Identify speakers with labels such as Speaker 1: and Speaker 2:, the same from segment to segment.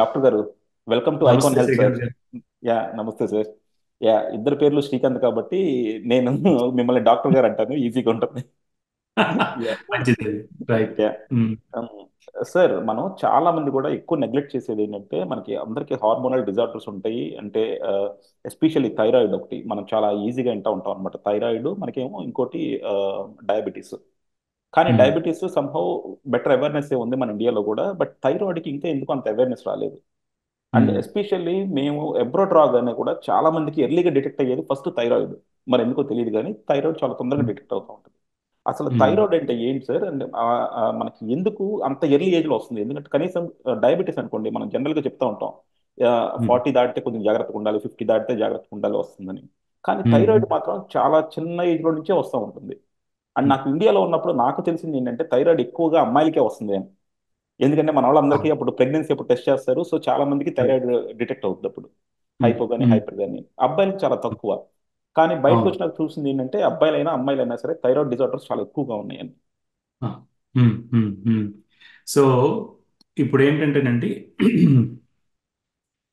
Speaker 1: Doctor గారు, welcome to icon
Speaker 2: నమస్తే
Speaker 1: health sir.
Speaker 2: Srikanth గారు.
Speaker 1: యా, నమస్తే సార్. యా, ఇద్దరు పేర్లు శ్రీకాంత్ కాబట్టి నేను మిమ్మల్ని డాక్టర్ గారు అంటాను, ఈజీగా ఉంటుంది. యా.
Speaker 2: మంచిది. రైట్.
Speaker 1: యా.
Speaker 2: ఉమ్,
Speaker 1: Um, సార్, మనం చాలా మంది కూడా ఎక్కువ నెగ్లెక్ట్ చేసేది ఏంటంటే మనకి అందరికీ హార్మోనల్ డిజార్డర్స్ ఉంటాయి. అంటే ఎస్పెషల్లీ థైరాయిడ్ ఒకటి మనం చాలా ఈజీగా వింటూ ఉంటాం అనమాట. థైరాయిడ్ మనకేమో, ఇంకోటి డయాబెటీస్. కానీ
Speaker 2: ఉమ్,
Speaker 1: డయాబెటీస్ సంహౌ బెటర్ అవేర్నెస్ ఉంది మన ఇండియాలో కూడా, బట్ థైరాయిడ్కి ఇంకా ఎందుకు అంత అవేర్నెస్ రాలేదు. అండ్
Speaker 2: ఉమ్,
Speaker 1: ఎస్పెషల్లీ మేము అబ్రాడ్ రాగానే కూడా చాలా మందికి ఎర్లీగా డిటెక్ట్ అయ్యేది ఫస్ట్ థైరాయిడ్. మరి ఎందుకో తెలియదు కానీ థైరాయిడ్ చాలా తొందరగా
Speaker 2: ఉమ్,
Speaker 1: డిటెక్ట్ అవుతూ ఉంటుంది. అసలు
Speaker 2: ఉమ్,
Speaker 1: థైరాయిడ్ అంటే ఏంటి సార్? అండ్ మనకి ఎందుకు అంత ఎర్లీ ఏజ్ లో వస్తుంది? ఎందుకంటే కనీసం డయాబెటీస్ అనుకోండి, మనం జనరల్ గా చెప్తా ఉంటాం
Speaker 2: ఉమ్,
Speaker 1: 40 దాటితే కొంచెం జాగ్రత్తగా ఉండాలి, 50 దాటితే జాగ్రత్తగా ఉండాలి వస్తుందని. కానీ
Speaker 2: ఉమ్,
Speaker 1: థైరాయిడ్ మాత్రం చాలా చిన్న ఏజ్ లో నుంచే వస్తూ ఉంటుంది. అండ్
Speaker 2: ఉమ్.
Speaker 1: నాకు ఇండియాలో ఉన్నప్పుడు నాకు తెలిసింది ఏంటంటే థైరాయిడ్ ఎక్కువగా అమ్మాయిలకే వస్తుంది అని. ఎందుకంటే మన వాళ్ళందరికీ
Speaker 2: అవును.
Speaker 1: అప్పుడు ప్రెగ్నెన్సీ అప్పుడు టెస్ట్ చేస్తారు, సో చాలా మందికి
Speaker 2: ఉమ్,
Speaker 1: థైరాయిడ్ డిటెక్ట్ అవుతుంది అప్పుడు.
Speaker 2: ఉమ్,
Speaker 1: హైపో కానీ
Speaker 2: ఉమ్.
Speaker 1: హైపర్ కానీ. అబ్బాయిలకి చాలా తక్కువ. కానీ బయటకు
Speaker 2: అవును.
Speaker 1: వచ్చినాక చూసింది ఏంటంటే అబ్బాయిలైనా అమ్మాయిలైనా సరే థైరాయిడ్ డిజార్డర్స్ చాలా ఎక్కువగా ఉన్నాయని.
Speaker 2: ఆ, ఉమ్, ఉమ్, ఉమ్. సో ఇప్పుడు ఏంటంటేనండి,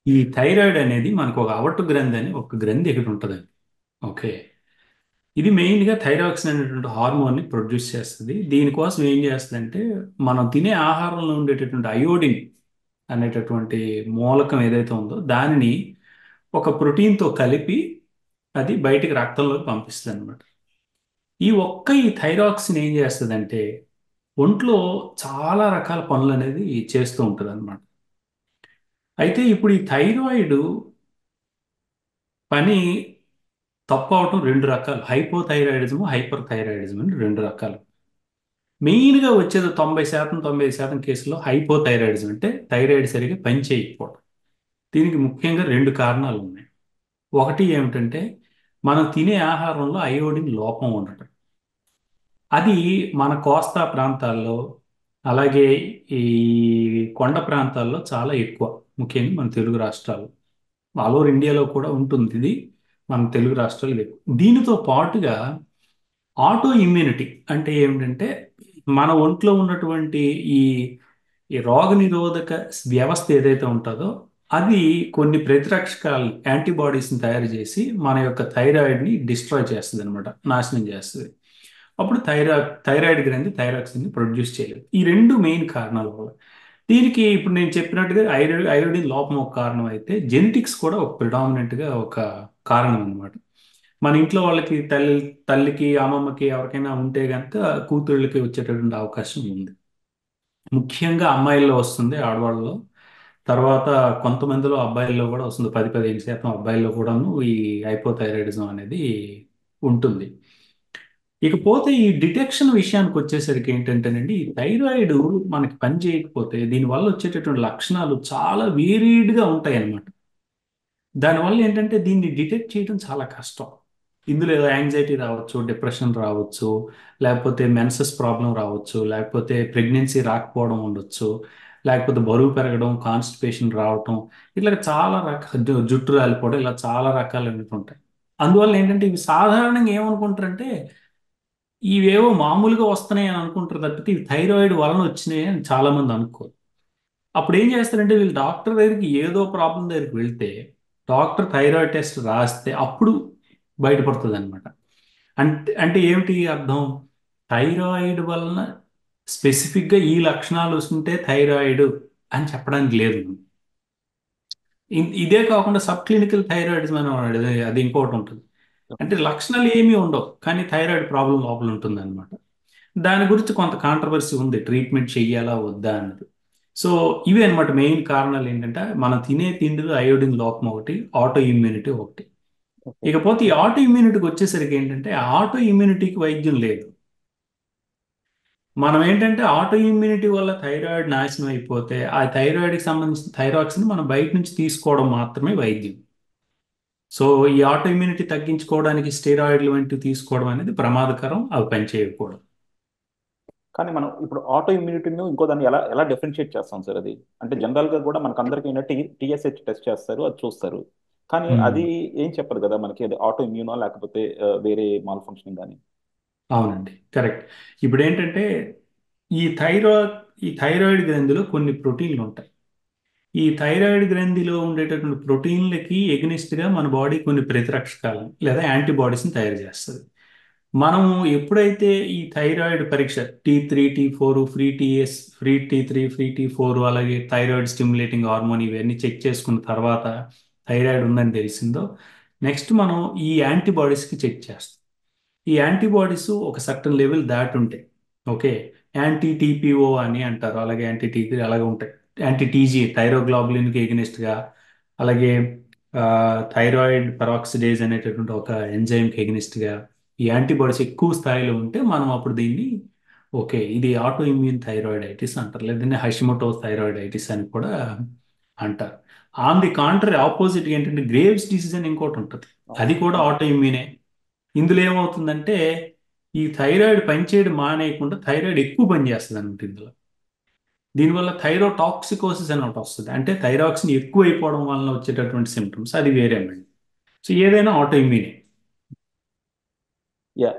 Speaker 2: ఈ థైరాయిడ్ అనేది మనకు ఒక అవట్టు గ్రంథి అని ఒక గ్రంథి ఒకటి ఉంటుందండి. ఓకే. ఇది మెయిన్గా థైరాక్సిన్ అనేటువంటి హార్మోన్ని ప్రొడ్యూస్ చేస్తుంది. దీనికోసం ఏం చేస్తుందంటే, మనం తినే ఆహారంలో ఉండేటటువంటి అయోడిన్ అనేటటువంటి మూలకం ఏదైతే ఉందో దానిని ఒక ప్రోటీన్తో కలిపి అది బయటికి రక్తంలోకి పంపిస్తుంది అనమాట. ఈ థైరాక్సిన్ ఏం చేస్తుందంటే ఒంట్లో చాలా రకాల పనులు అనేది చేస్తూ ఉంటుంది అనమాట. అయితే ఇప్పుడు ఈ థైరాయిడ్ పని తప్పు అవటం రెండు రకాలు: హైపోథైరాయిడిజం, హైపర్ థైరాయిడిజం అని రెండు రకాలు. మెయిన్గా వచ్చేది 90% 95% కేసుల్లో హైపోథైరాయిడిజం, అంటే థైరాయిడ్ సరిగా పని చేయకపోవడం. దీనికి ముఖ్యంగా రెండు కారణాలు ఉన్నాయి. ఒకటి ఏమిటంటే, మనం తినే ఆహారంలో అయోడిన్ లోపం ఉండటం. అది మన కోస్తా ప్రాంతాల్లో, అలాగే ఈ కొండ ప్రాంతాల్లో చాలా ఎక్కువ. ముఖ్యంగా మన తెలుగు రాష్ట్రాలు, ఆల్ ఓవర్ ఇండియాలో కూడా ఉంటుంది ఇది. మన తెలుగు రాష్ట్రాలు ఎక్కువ. దీనితో పాటుగా ఆటో ఇమ్యూనిటీ అంటే ఏమిటంటే, మన ఒంట్లో ఉన్నటువంటి ఈ ఈ రోగ నిరోధక వ్యవస్థ ఏదైతే ఉంటుందో అది కొన్ని ప్రతిరక్షకాలు, యాంటీబాడీస్ని తయారు చేసి మన యొక్క థైరాయిడ్ని డిస్ట్రాయ్ చేస్తుంది అనమాట, నాశనం చేస్తుంది. అప్పుడు థైరాయిడ్ గ్రంథి థైరాక్సిన్ని ప్రొడ్యూస్ చేయలేదు. ఈ రెండు మెయిన్ కారణాల వల్ల. దీనికి ఇప్పుడు నేను చెప్పినట్టుగా ఐరోడిన్ లోపం ఒక కారణం అయితే, జెనెటిక్స్ కూడా ఒక ప్రిడామినెంట్గా ఒక కారణం అనమాట. మన ఇంట్లో వాళ్ళకి తల్లికి అమ్మమ్మకి ఎవరికైనా ఉంటే కనుక కూతుళ్ళకి వచ్చేటటువంటి అవకాశం ఉంది. ముఖ్యంగా అమ్మాయిల్లో వస్తుంది, ఆడవాళ్ళలో. తర్వాత కొంతమందిలో అబ్బాయిల్లో కూడా వస్తుంది. 10-15% అబ్బాయిల్లో కూడాను ఈ హైపోథైరాయిడిజం అనేది ఉంటుంది. ఇకపోతే ఈ డిటెక్షన్ విషయానికి వచ్చేసరికి ఏంటంటేనండి, ఈ థైరాయిడ్ మనకి పని చేయకపోతే దీనివల్ల వచ్చేటటువంటి లక్షణాలు చాలా వేరీడ్గా ఉంటాయి అన్నమాట. దానివల్ల ఏంటంటే దీన్ని డిటెక్ట్ చేయడం చాలా కష్టం. ఇందులో ఏదో యాంగ్జైటీ రావచ్చు, డిప్రెషన్ రావచ్చు, లేకపోతే మెన్సెస్ ప్రాబ్లం రావచ్చు, లేకపోతే ప్రెగ్నెన్సీ రాకపోవడం ఉండొచ్చు, లేకపోతే బరువు పెరగడం, కాన్స్టిపేషన్ రావటం, ఇట్లా చాలా రకాల జుట్టు రాలిపోవడం, ఇలా చాలా రకాలైనవి ఉంటాయి. అందువల్ల ఏంటంటే ఇవి సాధారణంగా ఏమనుకుంటారంటే ఇవేవో మామూలుగా వస్తున్నాయి అని అనుకుంటారు తప్పితే ఇవి థైరాయిడ్ వలన వచ్చినాయి అని చాలా మంది అనుకోరు. అప్పుడు ఏం చేస్తారంటే వీళ్ళు డాక్టర్ దగ్గరికి ఏదో ప్రాబ్లం దగ్గరికి వెళ్తే డాక్టర్ థైరాయిడ్ టెస్ట్ రాస్తే అప్పుడు బయటపడుతుంది అనమాట. అంటే అంటే ఏమిటి అర్థం? థైరాయిడ్ వలన స్పెసిఫిక్గా ఈ లక్షణాలు వస్తుంటే థైరాయిడ్ అని చెప్పడానికి లేదు. ఇదే కాకుండా సబ్ క్లినికల్ థైరాయిడిజం అని అది ఇంకోటి ఉంటుంది. అంటే లక్షణాలు ఏమీ ఉండవు కానీ థైరాయిడ్ ప్రాబ్లం లోపల ఉంటుంది అనమాట. దాని గురించి కొంత కాంట్రవర్సీ ఉంది, ట్రీట్మెంట్ చెయ్యాలా వద్దా అన్నది. సో ఇవి అన్నమాట మెయిన్ కారణాలు. ఏంటంటే మనం తినే తిండిలో అయోడిన్ లోపం ఒకటి, ఆటో ఇమ్యూనిటీ ఒకటి.
Speaker 1: ఓకే.
Speaker 2: ఇకపోతే ఈ ఆటో ఇమ్యూనిటీకి వచ్చేసరికి ఏంటంటే, ఆటో ఇమ్యూనిటీకి వైద్యం లేదు. మనం ఏంటంటే ఆటో ఇమ్యూనిటీ వల్ల థైరాయిడ్ నాశనం అయిపోతే ఆ థైరాయిడ్కి సంబంధించిన థైరాక్సిన్ మనం బయట నుంచి తీసుకోవడం మాత్రమే వైద్యం. సో ఈ ఆటో ఇమ్యూనిటీ తగ్గించుకోవడానికి స్టెరాయిడ్లు వంటివి తీసుకోవడం అనేది ప్రమాదకరం, అవి పనిచేయకూడదు.
Speaker 1: కానీ మనం ఇప్పుడు ఆటో ఇమ్యూనిటీని ఇంకో దాన్ని ఎలా ఎలా డిఫరెన్షియేట్ చేస్తాం సార్ అది? అంటే జనరల్ గా కూడా మనకు అందరికీ ఏంటంటే టీఎస్హెచ్ టెస్ట్ చేస్తారు, అది చూస్తారు. కానీ
Speaker 2: ఉమ్,
Speaker 1: అది ఏం చెప్పదు కదా మనకి, అది ఆటో ఇమ్యూనో లేకపోతే వేరే మాల్ ఫంక్షనింగ్ కానీ.
Speaker 2: అవునండి, కరెక్ట్. ఇప్పుడు ఏంటంటే ఈ థైరాయిడ్ గ్రంథిలో కొన్ని ప్రోటీన్లు ఉంటాయి. ఈ థైరాయిడ్ గ్రంథిలో ఉండేటటువంటి ప్రోటీన్లకి ఎగ్నిస్ట్గా మన బాడీ కొన్ని ప్రతిరక్షకాలు లేదా యాంటీబాడీస్ని తయారు చేస్తుంది. మనం ఎప్పుడైతే ఈ థైరాయిడ్ పరీక్ష T3 T4 free TS free T3 free T4 అలాగే థైరాయిడ్ స్టిమ్యులేటింగ్ హార్మోన్ ఇవన్నీ చెక్ చేసుకున్న తర్వాత థైరాయిడ్ ఉందని తెలిసిందో నెక్స్ట్ మనం ఈ యాంటీబాడీస్కి చెక్ చేస్తాం. ఈ యాంటీబాడీస్ ఒక సర్టన్ లెవెల్ దాటి ఉంటాయి. ఓకే, యాంటీ టీపీఓ అని అంటారు, అలాగే యాంటీ టీ3 అలాగే ఉంటాయి. యాంటీ టీజీ థైరోగ్లోబులిన్కి ఎగ్నెస్ట్గా, అలాగే థైరాయిడ్ పెరాక్సిడేజ్ అనేటటువంటి ఒక ఎంజైమ్కి ఎగ్నెస్ట్గా ఈ యాంటీబాడీస్ ఎక్కువ స్థాయిలో ఉంటే మనం అప్పుడు దీన్ని ఓకే ఇది ఆటో ఇమ్యూన్ థైరాయిడైటిస్ అంటారు, లేదంటే హషిమోటో థైరాయిడైటిస్ అని కూడా అంటారు. ఆన్ ది కాంట్రీ ఆపోజిట్ ఏంటంటే గ్రేవ్స్ డిసీజ్ అని ఇంకోటి ఉంటుంది, అది కూడా ఆటో ఇమ్యూనే. ఇందులో ఏమవుతుందంటే ఈ థైరాయిడ్ పనిచేయడం మానేయకుండా థైరాయిడ్ ఎక్కువ పనిచేస్తుంది అనమాట ఇందులో. దీనివల్ల థైరోటాక్సికోసిస్ అని ఒకటి వస్తుంది, అంటే థైరాక్సిన్ ఎక్కువ అయిపోవడం వలన వచ్చేటటువంటి సిమ్టమ్స్, అది వేరే అండి. సో ఏదైనా ఆటో ఇమ్యూనే.
Speaker 1: యా,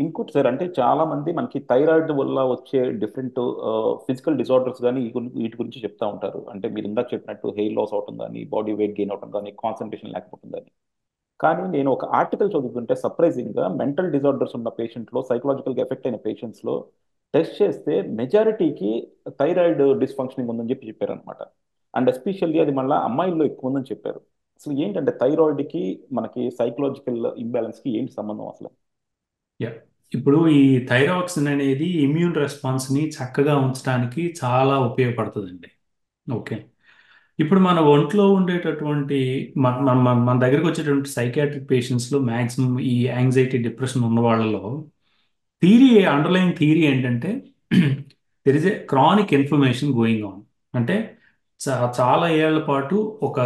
Speaker 1: ఇంకోటి సార్, అంటే చాలా మంది మనకి థైరాయిడ్ వల్ల వచ్చే డిఫరెంట్ ఫిజికల్ డిసార్డర్స్ కానీ వీటి గురించి చెప్తా ఉంటారు. అంటే మీరు ఇందాక చెప్పినట్టు హెయిర్ లాస్ అవటం కానీ, బాడీ వెయిట్ గెయిన్ అవటం కానీ, కాన్సన్ట్రేషన్ లేకపోవడం కానీ. కానీ నేను ఒక ఆర్టికల్ చదువుతుంటే సర్ప్రైజింగ్గా మెంటల్ డిజార్డర్స్ ఉన్న పేషెంట్లో, సైకలాజికల్గా ఎఫెక్ట్ అయిన పేషెంట్స్లో టెస్ట్ చేస్తే మెజారిటీకి థైరాయిడ్ డిస్ఫంక్షనింగ్ ఉందని చెప్పారనమాట. అండ్ ఎస్పెషల్లీ అది మళ్ళీ అమ్మాయిల్లో ఎక్కువ ఉందని చెప్పారు. అసలు ఏంటంటే థైరాయిడ్కి మనకి సైకలాజికల్ ఇంబ్యాలెన్స్కి ఏంటి సంబంధం అసలు?
Speaker 2: యా, ఇప్పుడు ఈ థైరాక్సిన్ అనేది ఇమ్యూన్ రెస్పాన్స్ని చక్కగా ఉంచడానికి చాలా ఉపయోగపడుతుందండి. ఓకే, ఇప్పుడు మన ఒంట్లో ఉండేటటువంటి మన దగ్గరికి వచ్చేటువంటి సైకాట్రిక్ పేషెంట్స్లో మ్యాక్సిమం ఈ యాంగ్జైటీ డిప్రెషన్ ఉన్న వాళ్ళలో థీరీ, అండర్లైన్ థీరీ ఏంటంటే there is a chronic inflammation going on. అంటే చాలా ఏళ్ల పాటు ఒక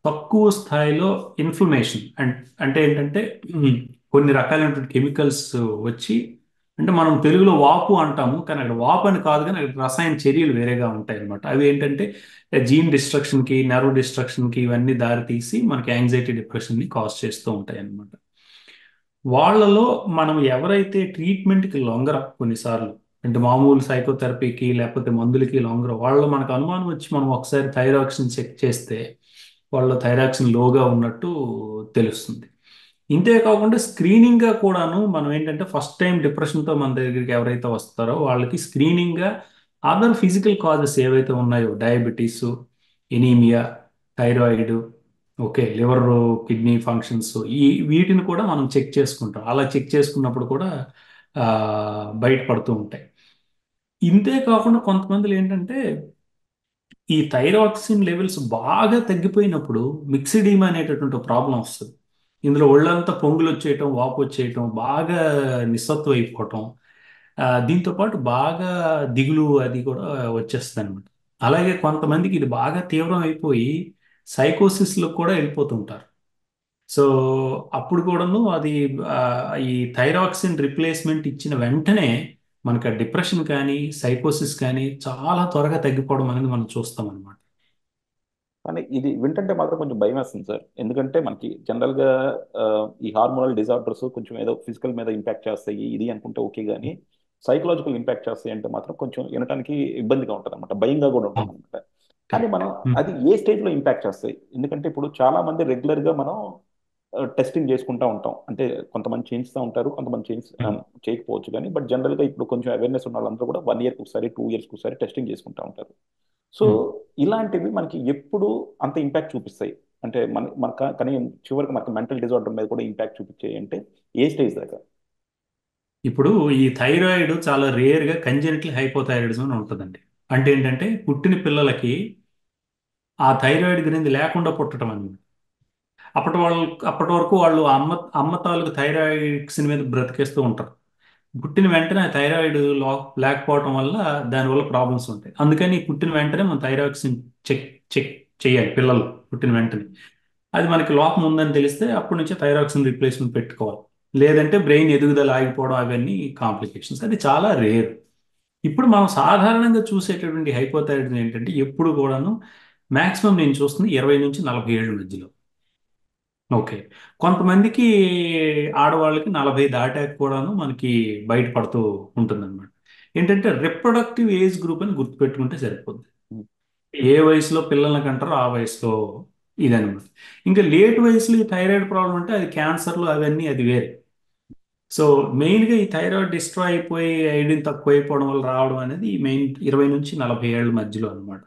Speaker 2: తక్కువ స్థాయిలో ఇన్ఫ్లమేషన్ అంటే ఏంటంటే కొన్ని రకాలైనటువంటి కెమికల్స్ వచ్చి, అంటే మనం తెలుగులో వాపు అంటాము కానీ అక్కడ వాపు అని కాదు, కానీ అక్కడ రసాయన చర్యలు వేరేగా ఉంటాయి అనమాట. అవి ఏంటంటే జీన్ డిస్ట్రక్షన్కి, నర్వ్ డిస్ట్రక్షన్కి ఇవన్నీ దారి తీసి మనకి యాంగ్జైటీ డిప్రెషన్ని కాజ్ చేస్తూ ఉంటాయి అనమాట. వాళ్ళలో మనం ఎవరైతే ట్రీట్మెంట్కి లొంగర కొన్నిసార్లు, అంటే మామూలు సైకోథెరపీకి లేకపోతే మందులకి లొంగర, వాళ్ళు మనకు అనుమానం వచ్చి మనం ఒకసారి థైరాక్సిన్ చెక్ చేస్తే వాళ్ళ థైరాక్సిన్ లోగా ఉన్నట్టు తెలుస్తుంది. ఇంతే కాకుండా స్క్రీనింగ్గా కూడాను మనం ఏంటంటే ఫస్ట్ టైం డిప్రెషన్తో మన దగ్గరికి ఎవరైతే వస్తారో వాళ్ళకి స్క్రీనింగ్గా అదర్ ఫిజికల్ కాజెస్ ఏవైతే ఉన్నాయో, diabetes, anaemia, thyroid, okay, liver, kidney functions, వీటిని కూడా మనం చెక్ చేసుకుంటాం. అలా చెక్ చేసుకున్నప్పుడు కూడా ఆ, బయటపడుతూ ఉంటాయి. ఇంతే కాకుండా కొంతమందిలో ఏంటంటే ఈ థైరాక్సిన్ లెవెల్స్ బాగా తగ్గిపోయినప్పుడు మిక్సిడీమా అనేటటువంటి ప్రాబ్లం వస్తుంది. ఇందులో ఒళ్ళంతా పొంగులు వచ్చేయటం, వాపు వచ్చేయటం, బాగా నిస్సత్వం అయిపోవటం, దీంతో పాటు బాగా దిగులు అది కూడా వచ్చేస్తుంది అనమాట. అలాగే కొంతమందికి ఇది బాగా తీవ్రం అయిపోయి సైకోసిస్లో కూడా వెళ్ళిపోతుంటారు. సో అప్పుడు కూడాను అది ఆ, ఈ థైరాక్సిన్ రిప్లేస్మెంట్ ఇచ్చిన వెంటనే మనకి డిప్రెషన్ కానీ సైకోసిస్ కానీ చాలా త్వరగా తగ్గిపోవడం అనేది మనం చూస్తాం అనమాట.
Speaker 1: కానీ ఇది వింటుంటే మాత్రం కొంచెం భయం వేస్తుంది సార్. ఎందుకంటే మనకి జనరల్గా ఈ హార్మోనల్ డిజార్డర్స్ కొంచెం ఏదో ఫిజికల్ మీద ఇంపాక్ట్ చేస్తాయి ఇది అనుకుంటే ఓకే, కానీ సైకలాజికల్ ఇంపాక్ట్ చేస్తాయి అంటే మాత్రం కొంచెం వినడానికి ఇబ్బందిగా ఉంటుంది అనమాట, భయంగా కూడా ఉంటుంది అనమాట. కానీ
Speaker 2: కరెక్ట్.
Speaker 1: మనం అది ఏ స్టేజ్లో ఇంపాక్ట్ చేస్తాయి? ఎందుకంటే ఇప్పుడు చాలా మంది రెగ్యులర్గా మనం టెస్టింగ్ చేసుకుంటూ ఉంటాం. అంటే కొంతమంది చేయిస్తూ ఉంటారు, కొంతమంది చేయకపోవచ్చు. కానీ బట్ జనరల్గా ఇప్పుడు కొంచెం అవేర్నెస్ ఉన్న వాళ్ళందరూ కూడా 1 ఇయర్కి ఒకసారి, 2 ఇయర్స్కి ఒకసారి టెస్టింగ్ చేసుకుంటూ ఉంటారు. సో ఇలాంటివి మనకి ఎప్పుడు అంత ఇంపాక్ట్ చూపిస్తాయి? అంటే మన కానీ చివరికి మనకి మెంటల్ డిజార్డర్ మీద కూడా ఇంపాక్ట్ చూపించాయి అంటే ఏ స్టేజ్ దాకా?
Speaker 2: ఇప్పుడు ఈ థైరాయిడ్ చాలా రేర్గా కంజెనిటల్ హైపోథైరాయిడిజం అని ఉంటుందండి. అంటే ఏంటంటే పుట్టిన పిల్లలకి ఆ థైరాయిడ్ గ్రంథి లేకుండా పుట్టడం అన్నమాట. అప్పటి వరకు వాళ్ళు అమ్మ అమ్మ తాలూకు థైరాయిడ్స్ మీద బ్రతికేస్తూ ఉంటారు. పుట్టిన వెంటనే ఆ థైరాయిడ్ లేకపోవడం వల్ల దానివల్ల ప్రాబ్లమ్స్ ఉంటాయి. అందుకని పుట్టిన వెంటనే మనం థైరాక్సిన్ చెక్ చెక్ చేయాలి పిల్లలు పుట్టిన వెంటనే. అది మనకి లోపం ఉందని తెలిస్తే అప్పటి నుంచే థైరాక్సిన్ రీప్లేస్మెంట్ పెట్టుకోవాలి. లేదంటే బ్రెయిన్ ఎదుగుదల ఆగిపోవడం అవన్నీ కాంప్లికేషన్స్, అది చాలా రేర్. ఇప్పుడు మనం సాధారణంగా చూసేటటువంటి హైపోథైరాయిడ్ ఏంటంటే ఎప్పుడు కూడాను మాక్సిమం నేను చూస్తుంది 20 నుంచి 40 ఏళ్ళ మధ్యలో. ఓకే, కొంతమందికి ఆడవాళ్ళకి 40 దాటాక కూడాను మనకి బయటపడుతూ ఉంటుందన్నమాట. ఏంటంటే రిప్రొడక్టివ్ ఏజ్ గ్రూప్ అని గుర్తుపెట్టుకుంటే సరిపోద్ది. ఏ వయసులో పిల్లల్ని కంటారో ఆ వయసులో ఇదనమాట. ఇంకా లేట్ వయసులో ఈ థైరాయిడ్ ప్రాబ్లం అంటే అది క్యాన్సర్లు అవన్నీ అది వేరే. సో మెయిన్గా ఈ థైరాయిడ్ డిస్ట్రాయ్ అయిపోయి ఐడిన్ తక్కువ అయిపోవడం వల్ల రావడం అనేది మెయిన్ 20 నుంచి 40 ఏళ్ళ మధ్యలో అనమాట.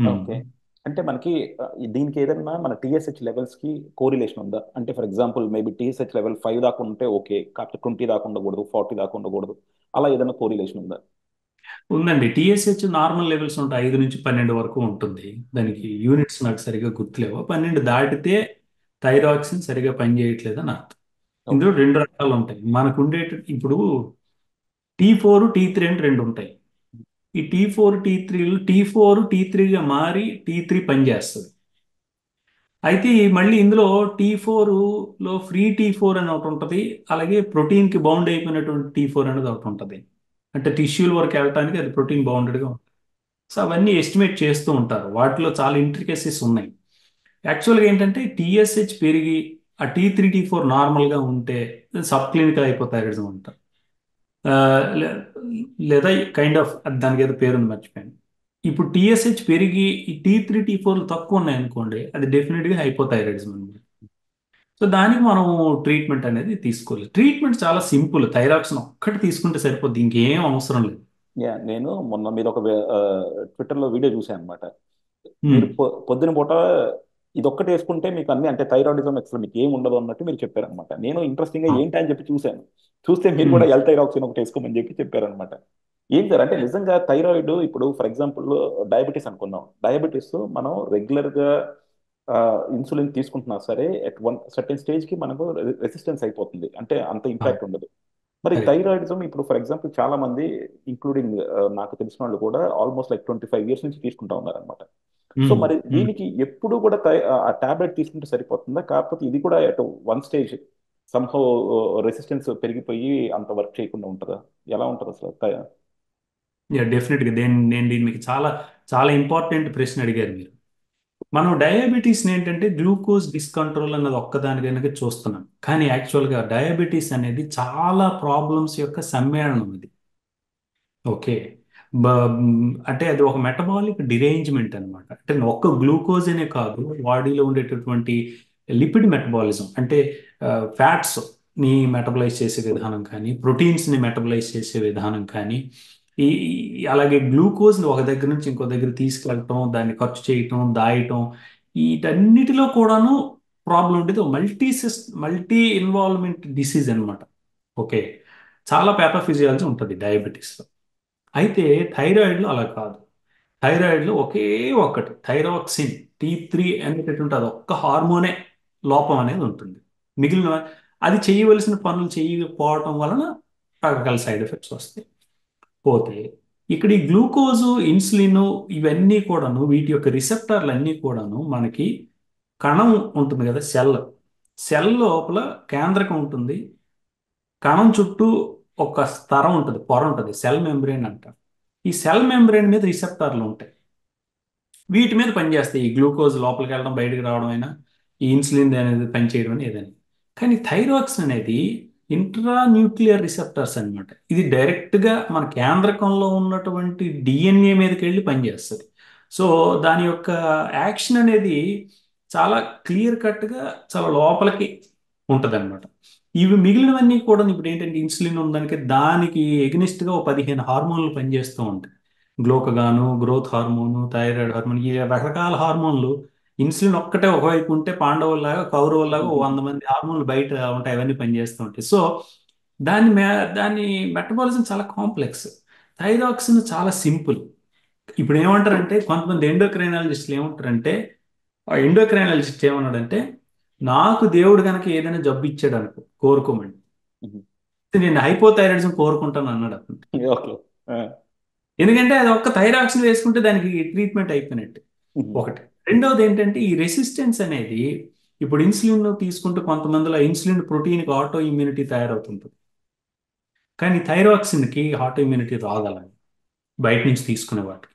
Speaker 1: ఓకే. అంటే మనకి దీనికి ఏదన్నా మన టీఎస్హెచ్ లెవెల్స్‌కి కోరిలేషన్ ఉందా? అంటే for example maybe TSH level 5 దాకా ఉంటే ఓకే. కాకపోతే 20 దాకా ఉండకూడదు, 40 దాకా ఉండకూడదు. అలా ఏదైనా కోరిలేషన్ ఉందా?
Speaker 2: ఉందండి. టీఎస్హెచ్ నార్మల్ లెవెల్స్ ఉంటాయి, 5 నుంచి 12 వరకు ఉంటుంది.
Speaker 1: హుహు.
Speaker 2: దానికి యూనిట్స్ నాకు సరిగ్గా గుర్తులేవు. 12 దాటితే థైరాక్సిన్ సరిగ్గా పనిచేయట్లేదు అని అర్థం. ఇందులో
Speaker 1: ఓకే.
Speaker 2: రెండు రకాలు ఉంటాయి మనకు ఉండేటి. ఇప్పుడు T4 T3 అని రెండు ఉంటాయి. ఈ T4 T3గా మారి T3 పనిచేస్తుంది. అయితే మళ్ళీ ఇందులో T4 లో ఫ్రీ T4 అని ఒకటి ఉంటుంది. అలాగే ప్రోటీన్ కి బౌండ్ అయిపోయినటువంటి T4 అనేది ఒకటి ఉంటుంది. అంటే టిష్యూల వరకు వెళ్ళటానికి అది ప్రోటీన్ బౌండెడ్గా ఉంటుంది. సో అవన్నీ ఎస్టిమేట్ చేస్తూ ఉంటారు. వాటిలో చాలా ఇంట్రికసీస్ ఉన్నాయి. యాక్చువల్గా ఏంటంటే టీఎస్హెచ్ పెరిగి ఆ T3 T4 నార్మల్గా ఉంటే సబ్ క్లినికల్ హైపోథైరాయిడిజం అంటారు. ఆ, లే- లేదా కైండ్ ఆఫ్ దానికి ఏదో పేరుంది మర్చిపోయాను. ఇప్పుడు టీఎస్హెచ్ పెరిగి ఈ T3 T4 తక్కువ ఉన్నాయి అనుకోండి, అది డెఫినెట్గా హైపోథైరాయిడిజం అనమాట. సో దానికి మనం ట్రీట్మెంట్ అనేది తీసుకోవాలి. ట్రీట్మెంట్ చాలా సింపుల్. థైరాక్సిన్ ఒక్కటి తీసుకుంటే సరిపోద్ది, ఇంకేం అవసరం లేదు.
Speaker 1: నేను మొన్న మీద ఒక ట్విట్టర్‌లో వీడియో చూసాను అనమాట.
Speaker 2: హ్మ్.
Speaker 1: మీరు పొద్దున పూట ఇదొక్కటి వేసుకుంటే మీకు అన్ని అంటే థైరాయిడిజం అసలు మీకు ఏం ఉండదు అన్నట్టు మీరు చెప్పారనమాట. నేను ఇంట్రెస్టింగ్ గా
Speaker 2: ఆ.
Speaker 1: ఏంటి అని చెప్పి చూశాను. చూస్తే మీరు
Speaker 2: హ్మ్.
Speaker 1: కూడా ఎల్ థైరాక్సిన్ ఒకటి వేసుకోమని చెప్పి చెప్పారనమాట. ఏం సార్ అంటే నిజంగా థైరాయిడ్ ఇప్పుడు ఫర్ ఎగ్జాంపుల్ డయాబెటీస్ అనుకుందాం. డయాబెటీస్ మనం రెగ్యులర్ గా ఇన్సులిన్ తీసుకుంటున్నా సరే ఎట్ వన్ సర్టెన్ స్టేజ్ కి మనకు రెసిస్టెన్స్ అయిపోతుంది. అంటే అంత
Speaker 2: ఆ.
Speaker 1: ఇంపాక్ట్ ఉండదు. మరి
Speaker 2: కరెక్ట్.
Speaker 1: థైరాయిడిజం ఇప్పుడు ఫర్ ఎగ్జాంపుల్ చాలా మంది ఇంక్లూడింగ్ నాకు తెలిసిన వాళ్ళు కూడా ఆల్మోస్ట్ లైక్ 25 ఇయర్స్ నుంచి తీసుకుంటా ఉన్నారనమాట. సో
Speaker 2: హ్మ్.
Speaker 1: మరి
Speaker 2: హ్మ్.
Speaker 1: దీనికి ఎప్పుడు కూడా ఆ టాబ్లెట్ తీసుకుంటే సరిపోతుందా? కాకపోతే ఇది కూడా at one stage somehow resistance పెరిగిపోయి అంత వర్క్ చేయకుండా ఉంటుందా? ఎలా ఉంటుంది అసలు
Speaker 2: యా, డెఫినెట్గా నేను దీన్ని మీకు చాలా చాలా ఇంపార్టెంట్ ప్రశ్న అడిగారు మీరు. మనం డయాబెటీస్ ఏంటంటే గ్లూకోజ్ డిస్కంట్రోల్ అన్నది ఒక్కదాని కనుక చూస్తున్నాం, కానీ యాక్చువల్గా డయాబెటీస్ అనేది చాలా ప్రాబ్లమ్స్ యొక్క సమ్మేళనం అది. ఓకే. బ- అంటే అది ఒక మెటబాలిక్ డిరేంజ్మెంట్ అన్నమాట. అంటే ఒక్క గ్లూకోజ్ అనే కాదు, బాడీలో ఉండేటటువంటి లిపిడ్ మెటబాలిజం అంటే ఫ్యాట్స్ ని మెటబలైజ్ చేసే విధానం కానీ, ప్రోటీన్స్ ని మెటబలైజ్ చేసే విధానం కానీ, అలాగే గ్లూకోజ్ ని ఒక దగ్గర నుంచి ఇంకో దగ్గర తీసుకెళ్ళటం, దాన్ని ఖర్చు చేయటం, దాయటం, వీటన్నిటిలో కూడాను ప్రాబ్లం ఉండేది. మల్టీ ఇన్వాల్వ్మెంట్ డిసీజ్ అన్నమాట. ఓకే. చాలా ప్యాథోఫిజియాలజీ ఉంటుంది డయాబెటీస్. అయితే థైరాయిడ్లో అలా కాదు. థైరాయిడ్లో ఒకే ఒక్కటి థైరాక్సిన్ T3 అనేటటువంటి అది ఒక్క హార్మోనే లోపం అనేది ఉంటుంది. మిగిలిన అది చేయవలసిన పనులు చేయకపోవటం వలన రకరకాల సైడ్ ఎఫెక్ట్స్ వస్తాయి. పోతే ఇక్కడ ఈ గ్లూకోజు, ఇన్సులిన్ ఇవన్నీ కూడాను, వీటి యొక్క రిసెప్టార్లు అన్నీ కూడాను మనకి కణం ఉంటుంది కదా, సెల్ లోపల కేంద్రకం ఉంటుంది. కణం చుట్టూ ఒక స్తరం ఉంటుంది, పొర ఉంటుంది, సెల్ మెంబ్రేన్ అంటారు. ఈ సెల్ మెంబ్రేన్ మీద రిసెప్టార్లు ఉంటాయి. వీటి మీద పనిచేస్తాయి. ఈ గ్లూకోజ్ లోపలికి వెళ్ళడం బయటకు రావడం అయినా, ఈ ఇన్సులిన్ అనేది పనిచేయడం అని ఏదైనా. కానీ థైరాక్సిన్ అనేది ఇంట్రా న్యూక్లియర్ రిసెప్టర్స్ అన్నమాట. ఇది డైరెక్ట్గా మన కేంద్రకంలో ఉన్నటువంటి డిఎన్ఏ మీదకి వెళ్ళి పనిచేస్తుంది. సో దాని యొక్క యాక్షన్ అనేది చాలా క్లియర్ కట్గా చాలా లోపలికి ఉంటుంది అనమాట. ఇవి మిగిలినవన్నీ కూడా ఇప్పుడు ఏంటంటే ఇన్సులిన్ ఉందానికి దానికి ఎగ్నిస్ట్గా ఒక 15 హార్మోన్లు పనిచేస్తూ ఉంటాయి. గ్లోకగాను, గ్రోత్ హార్మోను, థైరాయిడ్ హార్మోన్, ఈ రకరకాల హార్మోన్లు. ఇన్సులిన్ ఒక్కటే ఒకవైపు ఉంటే పాండవుల్లాగా కౌరవుల్లాగా ఓ 100 మంది హార్మోన్లు బయట ఉంటాయి, అవన్నీ పనిచేస్తూ ఉంటాయి. సో దాని మే దాని మెటబాలిజం చాలా కాంప్లెక్స్. థైరాక్సిన్ చాలా సింపుల్. ఇప్పుడు ఏమంటారంటే కొంతమంది ఎండోక్రైనాలజిస్టులు ఏమంటారంటే, ఆ ఎండోక్రైనాలజిస్ట్ ఏమన్నాడంటే, నాకు దేవుడు కనుక ఏదైనా జబ్బు ఇచ్చాడు అనుకో, కోరుకోమని, నేను హైపోథైరాయిడిజం కోరుకుంటాను అన్నాడు అతను.
Speaker 1: ఓకే.
Speaker 2: ఎందుకంటే అది ఒక్క థైరాక్సిన్ వేసుకుంటే దానికి ట్రీట్మెంట్ అయిపోయినట్టు. ఒకటి. రెండవది ఏంటంటే ఈ రెసిస్టెన్స్ అనేది, ఇప్పుడు ఇన్సులిన్ తీసుకుంటే కొంతమందిలో ఇన్సులిన్ ప్రోటీన్కి ఆటో ఇమ్యూనిటీ తయారవుతుంటుంది, కానీ థైరాక్సిన్కి ఆటో ఇమ్యూనిటీ రాగలదు బయట నుంచి తీసుకునే వాటికి.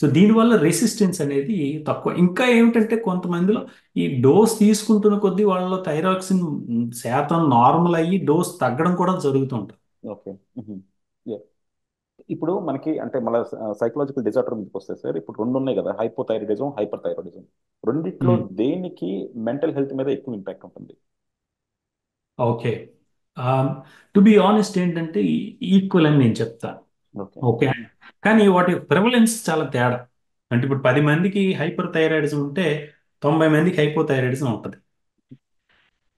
Speaker 2: సో దీనివల్ల రెసిస్టెన్స్ అనేది తక్కువ. ఇంకా ఏమిటంటే కొంతమందిలో ఈ డోస్ తీసుకుంటున్న కొద్దీ వాళ్ళలో థైరాక్సిన్ శాతం నార్మల్ అయ్యి డోస్ తగ్గడం కూడా జరుగుతూ ఉంటుంది.
Speaker 1: ఓకే. ఇప్పుడు మనకి అంటే మన సైకలాజికల్ డిజార్డర్ మీదకి వస్తే సార్, ఇప్పుడు రెండు ఉన్నాయి కదా, హైపోథైరాయిడిజం, హైపర్ థైరాయిడిజం. రెండిట్లో దేనికి మెంటల్ హెల్త్ మీద ఎక్కువ ఇంపాక్ట్ ఉంటుంది?
Speaker 2: ఓకే. టు బి ఆనెస్ట్ ఏంటంటే ఈక్వల్ అని నేను చెప్తాను.
Speaker 1: ఓకే.
Speaker 2: ఓకే. కానీ వాటి ప్రివలెన్స్ చాలా తేడా. అంటే ఇప్పుడు 10 మందికి హైపర్ థైరాయిడిజం ఉంటే 90 మందికి హైపోథైరాయిడిజం ఉంటుంది.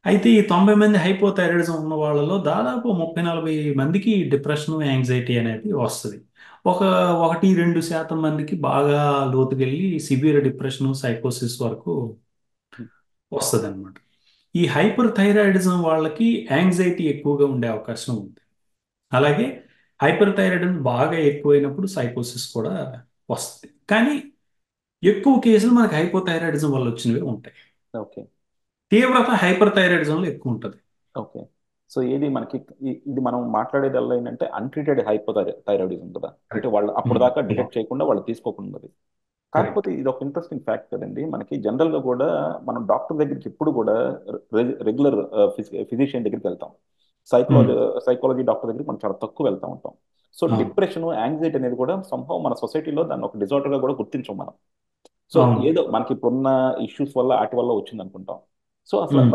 Speaker 2: అయితే ఈ 90 మంది హైపోథైరాయిడిజం ఉన్న వాళ్ళలో దాదాపు 30-40 మందికి డిప్రెషన్, యాంగ్జైటీ అనేది వస్తుంది. ఒక 1-2% మందికి బాగా లోతుకెళ్ళి సివియర్ డిప్రెషన్, సైకోసిస్ వరకు వస్తుంది అనమాట. ఈ హైపర్ థైరాయిడిజం వాళ్ళకి యాంగ్జైటీ ఎక్కువగా ఉండే అవకాశం ఉంది. అలాగే హైపర్ థైరాయిడిజం బాగా ఎక్కువైనప్పుడు సైకోసిస్ కూడా వస్తుంది. కానీ ఎక్కువ కేసులు మనకి హైపోథైరాయిడిజం వల్ల వచ్చినవి ఉంటాయి.
Speaker 1: ఓకే.
Speaker 2: తీవ్రత హైపర్ థైరాయిడిజంలో ఎక్కువ ఉంటుంది.
Speaker 1: ఓకే. సో ఏది మనకి ఇది మనం మాట్లాడేదల్లా ఏంటంటే అన్ట్రీటెడ్ హైపోథైరాయిడిజం కదా, అంటే
Speaker 2: కరెక్ట్.
Speaker 1: వాళ్ళు అప్పుడు దాకా డిటెక్ట్ చేయకుండా వాళ్ళు తీసుకోకుండా.
Speaker 2: కరెక్ట్.
Speaker 1: కాకపోతే ఇది ఒక ఇంట్రెస్టింగ్ ఫ్యాక్ట్ కదండి. మనకి జనరల్గా కూడా మనం డాక్టర్ దగ్గరికి ఎప్పుడు కూడా రెగ్యులర్ ఫిజిషియన్ దగ్గరికి వెళ్తాం. సైకాలజీ సైకాలజీ డాక్టర్ దగ్గరికి మనం చాలా తక్కువ వెళ్తా ఉంటాం. సో
Speaker 2: అవును.
Speaker 1: డిప్రెషన్, యాంగ్జైటీ అనేది కూడా సంభవం మన సొసైటీలో దాన్ని ఒక డిజార్డర్గా కూడా గుర్తించాం మనం. సో
Speaker 2: అవును.
Speaker 1: ఏదో మనకి ఇప్పుడున్న ఇష్యూస్ వల్ల వాటి వల్ల వచ్చింది అనుకుంటాం. సో అసలు
Speaker 2: ఉమ్.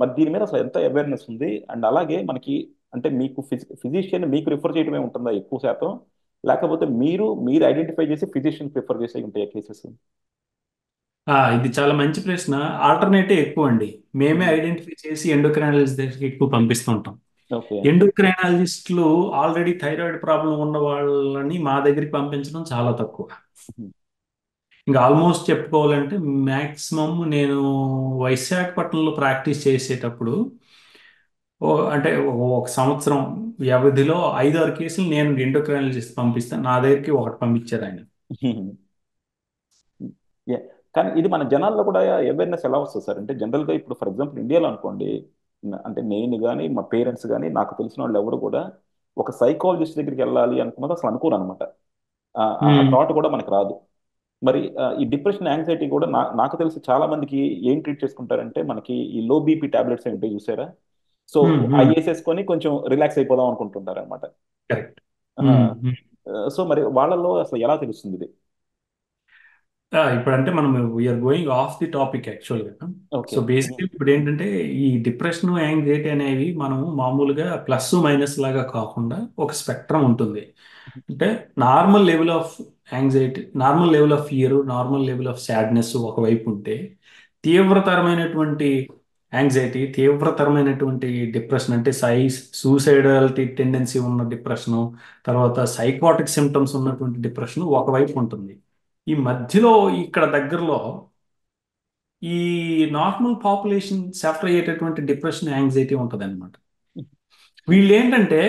Speaker 1: మరి దీని మీద అసలు ఎంత అవేర్నెస్ ఉంది? అండ్ అలాగే మనకి అంటే మీకు ఫిజిషియన్ మీకు రిఫర్ చేయడమే ఉంటుందా ఎక్కువ శాతం, లేకపోతే మీరు ఐడెంటిఫై చేసి ఫిజిషియన్ ప్రిఫర్ చేసే ఉంటాయా కేసెస్?
Speaker 2: ఇది చాలా మంచి ప్రశ్న. ఆల్టర్నేటివ్ ఎక్కువ అండి. మేమే ఐడెంటిఫై చేసి ఎండోక్రైనాలజిస్ట్ దగ్గరికి ఎక్కువ పంపిస్తుంటాం.
Speaker 1: ఓకే.
Speaker 2: ఎండోక్రైనాలజిస్టులు ఆల్రెడీ థైరాయిడ్ ప్రాబ్లం ఉన్న వాళ్ళని మా దగ్గరికి పంపించడం చాలా తక్కువ. ఇంకా ఆల్మోస్ట్ చెప్పుకోవాలంటే మాక్సిమం నేను విశాఖపట్నంలో ప్రాక్టీస్ చేసేటప్పుడు అంటే ఒక సంవత్సరం వ్యవధిలో 5-6 కేసులు నేను ఎండోక్రైనాలజిస్ట్ పంపిస్తాను. నా దగ్గరికి ఒకటి పంపించారు ఆయన.
Speaker 1: Yeah. కానీ ఇది మన జనాల్లో కూడా అవేర్నెస్ ఎలా వస్తుంది సార్? అంటే జనరల్గా ఇప్పుడు ఫర్ ఎగ్జాంపుల్ ఇండియాలో అనుకోండి, అంటే నేను కానీ మా పేరెంట్స్ కానీ నాకు తెలిసిన వాళ్ళు ఎవరు కూడా ఒక సైకాలజిస్ట్ దగ్గరికి వెళ్ళాలి అనుకున్నది అసలు అనుకోరు అనమాట. ఆ
Speaker 2: ఉమ్.
Speaker 1: థాట్ కూడా మనకు రాదు. మరి ఈ డిప్రెషన్, యాంగ్జైటీ కూడా నాకు తెలిసి చాలా మందికి ఏం ట్రీట్ చేసుకుంటారంటే మనకి ఈ లో బీపీ టాబ్లెట్స్ ఏంటో చూసారా? సో అవి వేసేసుకొని కొంచెం రిలాక్స్ అయిపోదాం అనుకుంటుంటారు అనమాట.
Speaker 2: కరెక్ట్.
Speaker 1: సో మరి వాళ్ళలో అసలు ఎలా తెలుస్తుంది ఇది?
Speaker 2: ఇప్పుడంటే మనం we're going off the topic యాక్చువల్గా.
Speaker 1: ఓకే.
Speaker 2: సో బేసిక్లీ ఇప్పుడు ఏంటంటే ఈ డిప్రెషన్, యాంగ్జైటీ అనేవి మనం మామూలుగా ప్లస్ మైనస్ లాగా కాకుండా ఒక స్పెక్ట్రమ్ ఉంటుంది. అంటే normal level of anxiety, normal level of fear, normal level of sadness ఒకవైపు ఉంటే, తీవ్రతరమైనటువంటి యాంగ్జైటీ, తీవ్రతరమైనటువంటి డిప్రెషన్ అంటే సూసైడాలిటీ టెండెన్సీ ఉన్న డిప్రెషను, తర్వాత సైకాటిక్ సిమ్టమ్స్ ఉన్నటువంటి డిప్రెషన్ ఒకవైపు ఉంటుంది. ఈ మధ్యలో ఇక్కడ దగ్గరలో ఈ నార్మల్ పాపులేషన్ సఫర్ అయ్యేటటువంటి డిప్రెషన్, యాంగ్జైటీ ఉంటుంది అనమాట. వీళ్ళు ఏంటంటే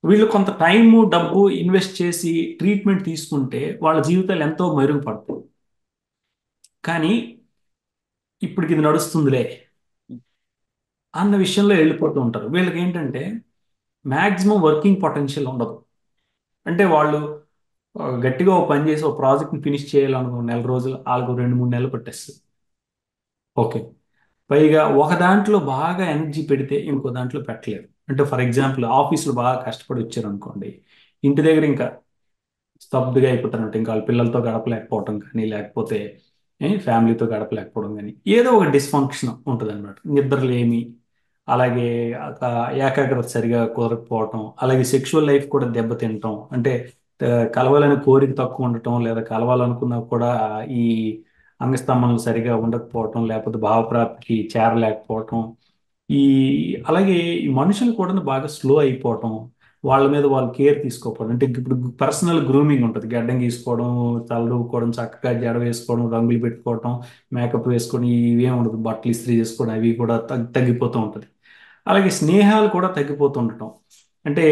Speaker 2: వీళ్ళు కొంత టైము, డబ్బు ఇన్వెస్ట్ చేసి ట్రీట్మెంట్ తీసుకుంటే వాళ్ళ జీవితాలు ఎంతో మెరుగుపడతాయి. కానీ ఇప్పటికి ఇది నడుస్తుందిలే అన్న విషయంలో వెళ్ళిపోతూ ఉంటారు. వీళ్ళకి ఏంటంటే మ్యాక్సిమం వర్కింగ్ పొటెన్షియల్ ఉండదు. అంటే వాళ్ళు గట్టిగా ఒక పని చేసి ఒక ప్రాజెక్ట్ని ఫినిష్ చేయాలనుకో, నెల రోజులు వాళ్ళకు 2-3 నెలలు పట్టేస్తుంది. ఓకే. పైగా ఒక దాంట్లో బాగా ఎనర్జీ పెడితే ఇంకో దాంట్లో పెట్టలేరు. అంటే ఫర్ ఎగ్జాంపుల్ ఆఫీసులో బాగా కష్టపడి వచ్చారు అనుకోండి, ఇంటి దగ్గర ఇంకా స్తబ్దుగా అయిపోతారంట. ఇంకా వాళ్ళ పిల్లలతో గడపలేకపోవడం కానీ, లేకపోతే ఫ్యామిలీతో గడపలేకపోవడం కానీ, ఏదో ఒక డిస్ఫంక్షన్ ఉంటుంది అనమాట. నిద్రలేమి, అలాగే ఒక ఏకాగ్రత సరిగా కుదరకపోవటం, అలాగే సెక్షువల్ లైఫ్ కూడా దెబ్బతింటాం. అంటే కలవాలని కోరిక తక్కువ ఉండటం, లేదా కలవాలనుకున్నా కూడా ఈ అంగస్తంభనలు సరిగా ఉండకపోవటం, లేకపోతే భావప్రాప్తికి చేరలేకపోవటం, ఈ అలాగే ఈ మనుషులు కూడా బాగా స్లో అయిపోవటం, వాళ్ళ మీద వాళ్ళు కేర్ తీసుకోకపోవడం. అంటే ఇప్పుడు పర్సనల్ గ్రూమింగ్ ఉంటుంది. గడ్డం గీసుకోవడం, తలదూకోవడం, చక్కగా జడ వేసుకోవడం, రంగులు పెట్టుకోవడం, మేకప్ వేసుకోవడం, ఇవేం ఉండదు. బట్టలు ఇస్త్రీ చేసుకోవడం, అవి కూడా తగ్గిపోతూ ఉంటుంది. అలాగే స్నేహాలు కూడా తగ్గిపోతూ ఉండటం. అంటే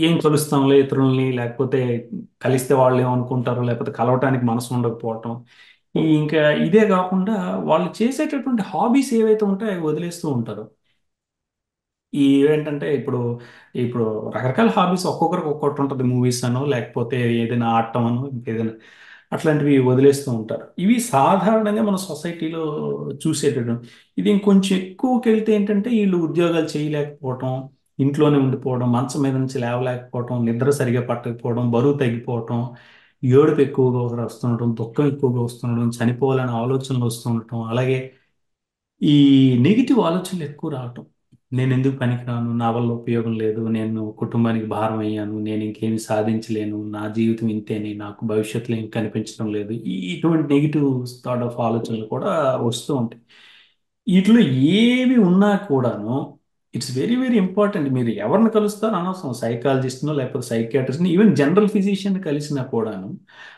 Speaker 2: ఏం కలుస్తాంలే ఇతరుల్ని, లేకపోతే కలిస్తే వాళ్ళు ఏమనుకుంటారు, లేకపోతే కలవటానికి మనసు ఉండకపోవటం. ఇంకా ఇదే కాకుండా వాళ్ళు చేసేటటువంటి హాబీస్ ఏవైతే ఉంటాయో అవి వదిలేస్తూ ఉంటారు. ఈ ఏంటంటే ఇప్పుడు ఇప్పుడు రకరకాల హాబీస్ ఒక్కొక్కరికి ఒక్కొక్కటి ఉంటుంది. మూవీస్ అనో, లేకపోతే ఏదైనా ఆడటం అనో, ఇంకేదైనా అట్లాంటివి వదిలేస్తూ ఉంటారు. ఇవి సాధారణంగా మన సొసైటీలో చూసేటట్టు. ఇది ఇంకొంచెం ఎక్కువకి వెళ్తే ఏంటంటే వీళ్ళు ఉద్యోగాలు చేయలేకపోవటం, ఇంట్లోనే ఉండిపోవడం, మంచం మీద నుంచి లేవలేకపోవడం, నిద్ర సరిగా పట్టకపోవడం, బరువు తగ్గిపోవటం, ఏడుపు ఎక్కువగా వస్తుండటం, దుఃఖం ఎక్కువగా వస్తుండటం, చనిపోవాలనే ఆలోచనలు వస్తుండటం, అలాగే ఈ నెగిటివ్ ఆలోచనలు ఎక్కువ రావటం. నేను ఎందుకు పనికిరాను, నా వల్ల ఉపయోగం లేదు, నేను కుటుంబానికి భారం అయ్యాను, నేను ఇంకేమి సాధించలేను, నా జీవితం ఇంతేని, నాకు భవిష్యత్తులో ఏం కనిపించడం లేదు, ఇటువంటి నెగిటివ్ థాట్ ఆఫ్ ఆలోచనలు కూడా వస్తూ ఉంటాయి. వీటిలో ఏవి ఉన్నా కూడాను ఇట్స్ వెరీ వెరీ ఇంపార్టెంట్. మీరు ఎవరిని కలుస్తారో అనవసరం, సైకాలజిస్ట్నో లేకపోతే సైకియాట్రిస్ట్ని, ఈవెన్ జనరల్ ఫిజిషియన్ కలిసినా కూడాను,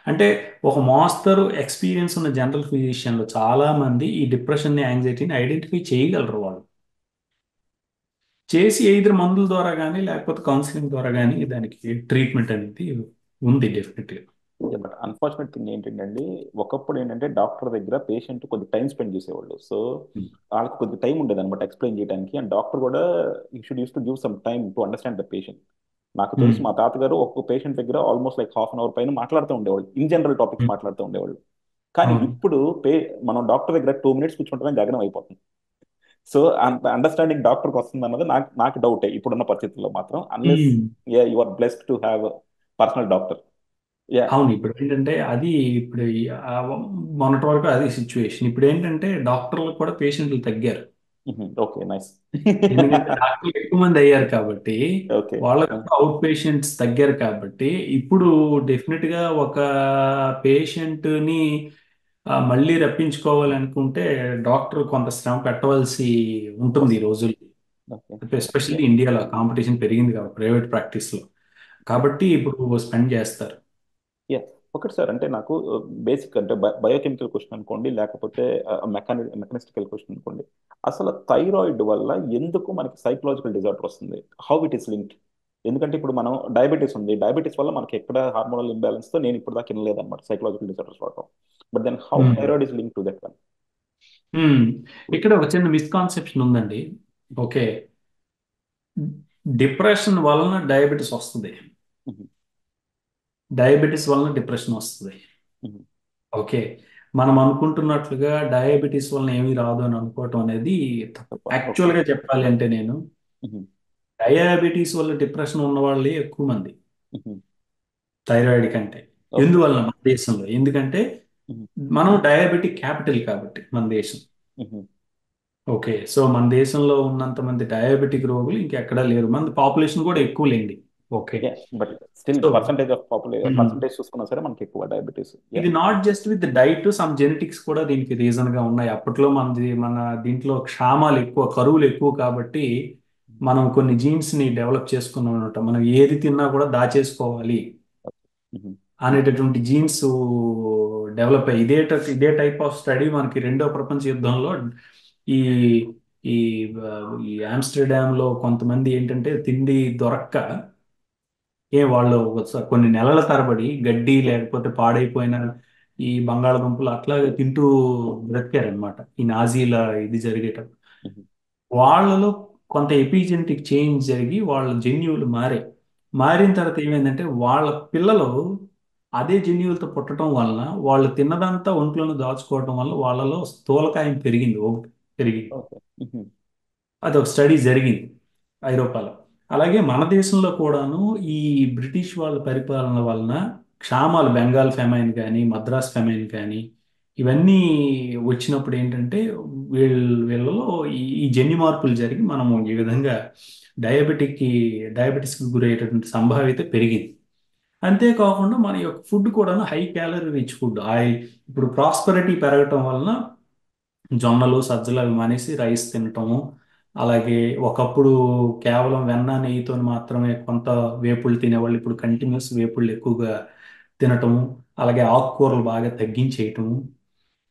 Speaker 2: అంటే ఒక మాస్టర్ ఎక్స్పీరియన్స్ ఉన్న జనరల్ ఫిజిషియన్లు చాలా మంది ఈ డిప్రెషన్ యాంగ్జైటీని ఐడెంటిఫై చేయగలరు. వాళ్ళు చేసి ఎయిదర్ మందుల ద్వారా కానీ లేకపోతే కౌన్సిలింగ్ ద్వారా కానీ దానికి ట్రీట్మెంట్ అనేది ఉంది డెఫినెట్గా.
Speaker 1: బట్ అన్ఫార్చునేట్ థింగ్ ఏంటంటే ఒకప్పుడు ఏంటంటే డాక్టర్ దగ్గర పేషెంట్ కొద్ది టైం స్పెండ్ చేసేవాళ్ళు. సో వాళ్ళకి కొద్ది టైం ఉండేది అనమాట ఎక్స్ప్లెయిన్ చేయడానికి. అండ్ డాక్టర్ కూడా you should use to give some time to understand the patient. నాకు తెలుసు మా తాతగారు ఒక్కొక్క పేషెంట్ దగ్గర almost like half an hour పైన మాట్లాడుతూ ఉండేవాళ్ళు, ఇన్ జనరల్ టాపిక్స్ మాట్లాడుతూ ఉండేవాళ్ళు. కానీ
Speaker 2: అవును.
Speaker 1: ఇప్పుడు మనం డాక్టర్ దగ్గర 2 minutes కూర్చుంటమే గగనం అయిపోతుంది. సో అంత అండర్స్టాండింగ్ డాక్టర్కి వస్తుంది అన్నది నాకు నాకు డౌటే ఇప్పుడున్న పరిస్థితుల్లో మాత్రం, unless
Speaker 2: um.
Speaker 1: You are blessed to have personal doctor. Yeah.
Speaker 2: అవును, ఇప్పుడు ఏంటంటే అది ఇప్పుడు మొన్నటి వరకు అది సిచ్యువేషన్. ఇప్పుడు ఏంటంటే డాక్టర్లు కూడా పేషెంట్లు తగ్గారు.
Speaker 1: Okay, nice.
Speaker 2: ఎందుకంటే డాక్టర్లు ఎక్కువ మంది అయ్యారు కాబట్టి,
Speaker 1: ఓకే.
Speaker 2: వాళ్ళకు అవుట్ పేషెంట్స్ తగ్గారు కాబట్టి, ఇప్పుడు డెఫినెట్ గా ఒక పేషెంట్ ని మళ్ళీ రప్పించుకోవాలనుకుంటే డాక్టర్ కొంత శ్రమ పెట్టవలసి ఉంటుంది ఈ
Speaker 1: వస్తుంది.
Speaker 2: రోజుల్లో.
Speaker 1: ఓకే.
Speaker 2: ఎస్పెషల్లీ ఇండియాలో కాంపిటీషన్ పెరిగింది కాబట్టి ప్రైవేట్ ప్రాక్టీస్ లో, కాబట్టి ఇప్పుడు స్పెండ్ చేస్తారు.
Speaker 1: యా. ఒకటి సార్, అంటే నాకు బేసిక్ అంటే బయోకెమికల్ క్వశ్చన్ అనుకోండి, లేకపోతే మెకానిస్టికల్ క్వశ్చన్ అనుకోండి. అసలు థైరాయిడ్ వల్ల ఎందుకు మనకి సైకలాజికల్ డిజార్డర్ వస్తుంది? How it is linked? ఎందుకంటే ఇప్పుడు మనం డయాబెటీస్ ఉంది, డయాబెటీస్ వల్ల మనకి ఎక్కడ హార్మోనల్ ఇంబ్యాలెన్స్ తో నేను ఇప్పుడు దాకా వినలేదన్నమాట సైకలాజికల్ డిజార్డర్స్ రావడం. But then how
Speaker 2: um.
Speaker 1: Thyroid is link to that one?
Speaker 2: Um. ఇక్కడ ఒక చిన్న మిస్కాన్సెప్షన్ ఉందండి. ఓకే, డిప్రెషన్ వలన డయాబెటీస్ వస్తుంది, డయాబెటీస్ వలన డిప్రెషన్ వస్తుంది. ఓకే, మనం అనుకుంటున్నట్లుగా డయాబెటీస్ వలన ఏమీ రాదు అని అనుకోవటం అనేది తప్పు.
Speaker 1: ఓకే.
Speaker 2: యాక్చువల్గా చెప్పాలి అంటే నేను డయాబెటీస్ వల్ల డిప్రెషన్ ఉన్న వాళ్ళే ఎక్కువ మంది థైరాయిడ్ కంటే.
Speaker 1: ఓకే.
Speaker 2: ఎందువల్ల మన దేశంలో, ఎందుకంటే మనం డయాబెటిక్ క్యాపిటల్ కాబట్టి మన దేశం. ఓకే, సో మన దేశంలో ఉన్నంత మంది డయాబెటిక్ రోగులు ఇంకెక్కడా లేరు, మన పాపులేషన్ కూడా ఎక్కువ లేండి. Okay,
Speaker 1: but still
Speaker 2: so
Speaker 1: percentage of percentage చూసుకున్నా సరే మనకి ఎక్కువ డయాబెటీస్. యా.
Speaker 2: ఇది not just with diet, some genetics కూడా దీనికి రీజన్ గా ఉన్నాయి. అప్పట్లో మన దీంట్లో క్షామాలు ఎక్కువ, కరువులు ఎక్కువ కాబట్టి మనం కొన్ని జీన్స్ ని డెవలప్ చేసుకున్నాం అనమాట. మనం ఏది తిన్నా కూడా దాచేసుకోవాలి అనేటటువంటి జీన్స్ డెవలప్ అయ్యి, ఇదే టైప్ ఆఫ్ స్టడీ మనకి రెండో ప్రపంచ యుద్ధంలో ఈ ఈ ఆ, ఈ ఆమ్స్టర్డామ్ లో కొంతమంది ఏంటంటే తిండి దొరక్క వాళ్ళు కొన్ని నెలల తరబడి గడ్డి లేకపోతే పాడైపోయిన ఈ బంగాళదుంపలు అట్లాగే తింటూ బ్రతికారనమాట ఈ నాజీల ఇది జరిగేటప్పుడు. వాళ్ళలో కొంత ఎపిజెనెటిక్ చేంజ్ జరిగి వాళ్ళ జన్యువులు మారిన తర్వాత ఏమైందంటే వాళ్ళ పిల్లలు అదే జన్యువులతో పుట్టడం వలన వాళ్ళు తిన్నదంతా ఒంట్లోనే దాచుకోవడం వల్ల వాళ్ళలో స్థూలకాయం పెరిగింది, ఒకటి పెరిగింది.
Speaker 1: ఓకే.
Speaker 2: అది ఒక స్టడీ జరిగింది ఐరోపాలో. అలాగే మన దేశంలో కూడాను ఈ బ్రిటిష్ వాళ్ళ పరిపాలన వలన క్షామాలు, బెంగాల్ ఫెమైన్ కానీ మద్రాస్ ఫెమైన్ కానీ ఇవన్నీ వచ్చినప్పుడు ఏంటంటే వీళ్ళలో ఈ జన్యు మార్పులు జరిగి మనము ఈ విధంగా డయాబెటిస్కి గురయ్యేటటువంటి సంభావ్యత పెరిగింది. అంతేకాకుండా మన యొక్క ఫుడ్ కూడాను high calorie rich food, oil. ఇప్పుడు ప్రాస్పరిటీ పెరగటం వలన జొన్నలు సజ్జలు అవి మానేసి రైస్ తినటము, అలాగే ఒకప్పుడు కేవలం వెన్న నెయ్యితో మాత్రమే కొంత వేపుళ్ళు తినేవాళ్ళు, ఇప్పుడు కంటిన్యూస్ వేపుళ్ళు ఎక్కువగా తినటము, అలాగే ఆకుకూరలు బాగా తగ్గించేయటము.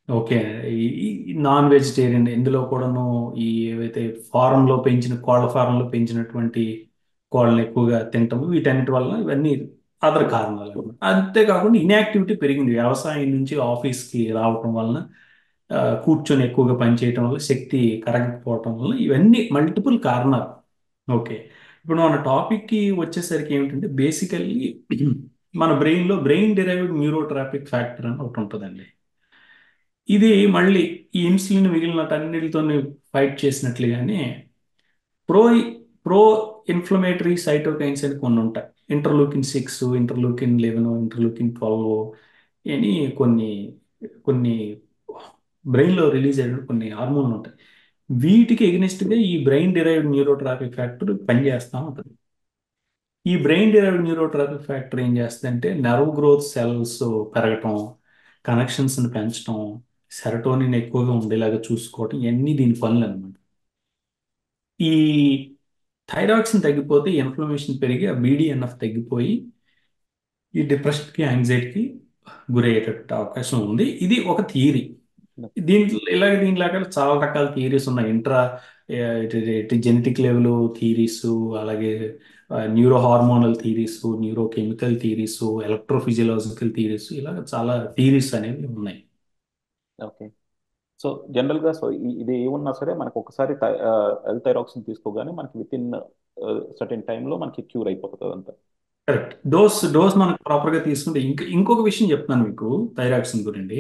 Speaker 2: ఓకే, ఈ నాన్ వెజిటేరియన్ ఇందులో కూడాను ఈ ఏవైతే ఫారంలో పెంచిన కోళ్ళ ఫారంలో పెంచినటువంటి కోళ్ళని ఎక్కువగా తినటము, వీటన్నిటి వల్ల ఇవన్నీ అదర్ కారణాలు అన్నమాట. అంతేకాకుండా ఇన్యాక్టివిటీ పెరిగింది, వ్యవసాయం నుంచి ఆఫీస్కి రావటం వలన కూర్చొని ఎక్కువగా పనిచేయటం వల్ల శక్తి కరగకపోవటం వల్ల ఇవన్నీ మల్టిపుల్ కారణాలు. ఓకే, ఇప్పుడు మన టాపిక్కి వచ్చేసరికి ఏమిటంటే బేసికల్లీ మన బ్రెయిన్లో బ్రెయిన్ డిరైవ్డ్ న్యూరోట్రాపిక్ ఫ్యాక్టర్ అని ఒకటి ఉంటుందండి. ఇది మళ్ళీ ఈ ఇన్సులిన్ మిగిలినటన్నిటితో ఫైట్ చేసినట్లుగానే ప్రో ప్రో ఇన్ఫ్లమేటరీ సైటోకైన్స్ అని కొన్ని ఉంటాయి. ఇంటర్లూకిన్ 6, ఇంటర్లూకిన్ 11, ఇంటర్లూకిన్ 12 అని కొన్ని కొన్ని బ్రెయిన్లో రిలీజ్ అయిన కొన్ని హార్మోన్లు ఉంటాయి. వీటికి ఎగ్నెస్ట్గా ఈ బ్రెయిన్ డిరైవ్డ్ న్యూరోట్రాఫిక్ ఫ్యాక్టర్ పనిచేస్తూ ఉంటుంది. ఈ బ్రెయిన్ డిరైవ్డ్ న్యూరోట్రాఫిక్ ఫ్యాక్టర్ ఏం చేస్తుందంటే నర్వ్ గ్రోత్ సెల్స్ పెరగటం, కనెక్షన్స్ని పెంచడం, సెరటోనిన్ ఎక్కువగా ఉండేలాగా చూసుకోవటం, ఇవన్నీ దీని పనులు అనమాట. ఈ థైరాక్సిన్ తగ్గిపోతే ఇన్ఫ్లమేషన్ పెరిగి ఆ BDNF తగ్గిపోయి ఈ డిప్రెషన్కి, యాంగ్జైటీకి గురయ్యేటట్టు అవకాశం ఉంది. ఇది ఒక థియరీ. దీనిలాగా చాలా రకాల థియరీస్ ఉన్నాయి. జెనెటిక్ లెవెల్ థియరీస్, అలాగే neuro hormonal theories, neuro chemical theories, electrophysiological theories, ఇలాగ చాలా థియరీస్ అనేవి ఉన్నాయి.
Speaker 1: ఓకే. సో జనరల్గా సో ఇది ఏమున్నా సరే మనకు ఒకసారి ఎల్ థైరాక్సిన్ తీసుకోగానే మనకి విత్ ఇన్ సర్టెన్ టైంలో మనకి క్యూర్ అయిపోతుంది అదంతా.
Speaker 2: కరెక్ట్. డోస్ మనకు ప్రాపర్గా తీసుకుంటే ఇంకొక విషయం చెప్తున్నాను మీకు థైరాక్సిన్ గురించి.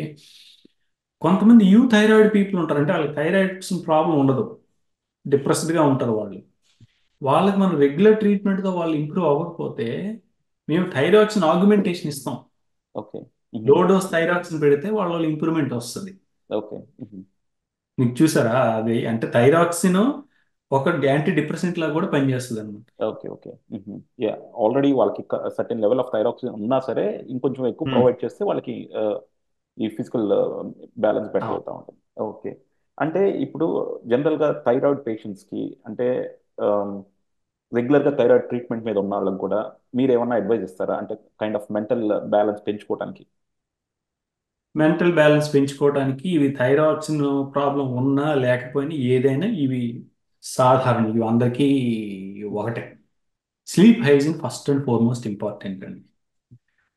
Speaker 2: కొంతమంది థైరాయిడ్ పీపుల్ ఉంటారు, అంటే వాళ్ళకి థైరాయిడ్స్ ప్రాబ్లం ఉండదు, డిప్రెస్డ్గా ఉంటారు వాళ్ళు. వాళ్ళకి మనం రెగ్యులర్ ట్రీట్మెంట్తో వాళ్ళు ఇంప్రూవ్ అవ్వకపోతే మేము థైరాక్సిన్ ఆగ్మెంటేషన్ ఇస్తాం.
Speaker 1: ఓకే.
Speaker 2: లో డోస్ థైరాక్సిన్ పెడితే వాళ్ళ ఇంప్రూవ్మెంట్ వస్తుంది.
Speaker 1: ఓకే.
Speaker 2: మీకు చూసారా అది? అంటే థైరాక్సిన్ ఒక యాంటీ డిప్రెసెంట్ లాగా కూడా పనిచేస్తుంది అనమాట.
Speaker 1: ఓకే. ఓకే. యా, ఆల్రెడీ వాళ్ళకి సర్టెన్ లెవెల్ ఆఫ్ థైరాక్సిన్ ఉన్నా సరే ఇంకొంచెం ఎక్కువ ప్రొవైడ్ చేస్తే వాళ్ళకి ఈ ఫిజికల్ బ్యాలెన్స్ బెటర్ అవుతా ఉంటుంది. ఓకే. అంటే ఇప్పుడు జనరల్గా థైరాయిడ్ పేషెంట్స్కి అంటే రెగ్యులర్గా థైరాయిడ్ ట్రీట్మెంట్ మీద ఉన్న వాళ్ళకి కూడా మీరు ఏమన్నా అడ్వైజ్ ఇస్తారా, అంటే కైండ్ ఆఫ్ మెంటల్ బ్యాలెన్స్ పెంచుకోవడానికి?
Speaker 2: మెంటల్ బ్యాలెన్స్ పెంచుకోవడానికి ఇవి థైరాక్సిన్ ప్రాబ్లం ఉన్నా లేకపోయినా ఏదైనా ఇవి సాధారణ, ఇవి అందరికీ ఒకటే. Sleep hygiene first and foremost important అండి.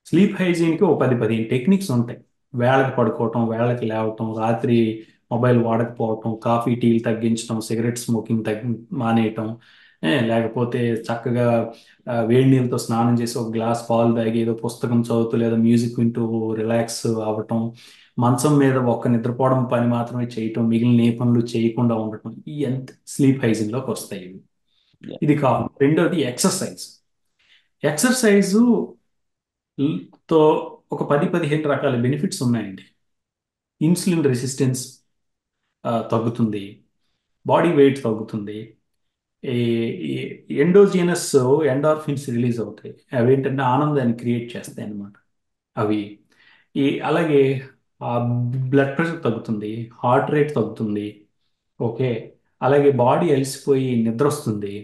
Speaker 2: స్లీప్ హైజీన్కి ఒక 10-15 టెక్నిక్స్ ఉంటాయి. వేళకి పడుకోవటం, వేళకి లేవటం, రాత్రి మొబైల్ వాడకపోవటం, కాఫీ టీలు తగ్గించడం, సిగరెట్ స్మోకింగ్ మానేయటం, లేకపోతే చక్కగా వేడి నీళ్ళతో స్నానం చేసి ఒక గ్లాస్ పాలు తాగి ఏదో పుస్తకం చదువుతూ లేదా మ్యూజిక్ వింటూ రిలాక్స్ అవ్వటం, మంచం మీద ఒక్క నిద్రపోవడం పని మాత్రమే చేయటం, మిగిలిన ఏ పనులు చేయకుండా ఉండటం, ఈ ఎంత స్లీప్ హైజీన్లోకి వస్తాయి ఇవి. ఇది కాదు. రెండోది ఎక్సర్సైజ్. ఎక్సర్సైజు తో ఒక 10-15 రకాల బెనిఫిట్స్ ఉన్నాయండి. ఇన్సులిన్ రెసిస్టెన్స్ తగ్గుతుంది, బాడీ వెయిట్ తగ్గుతుంది, ఎండోజినస్ ఎండార్ఫిన్స్ రిలీజ్ అవుతాయి. అవి ఏంటంటే ఆనందాన్ని క్రియేట్ చేస్తాయి అన్నమాట. అవి అలాగే బ్లడ్ ప్రెషర్ తగ్గుతుంది, హార్ట్ రేట్ తగ్గుతుంది. ఓకే. అలాగే బాడీ అలసిపోయి నిద్ర వస్తుంది.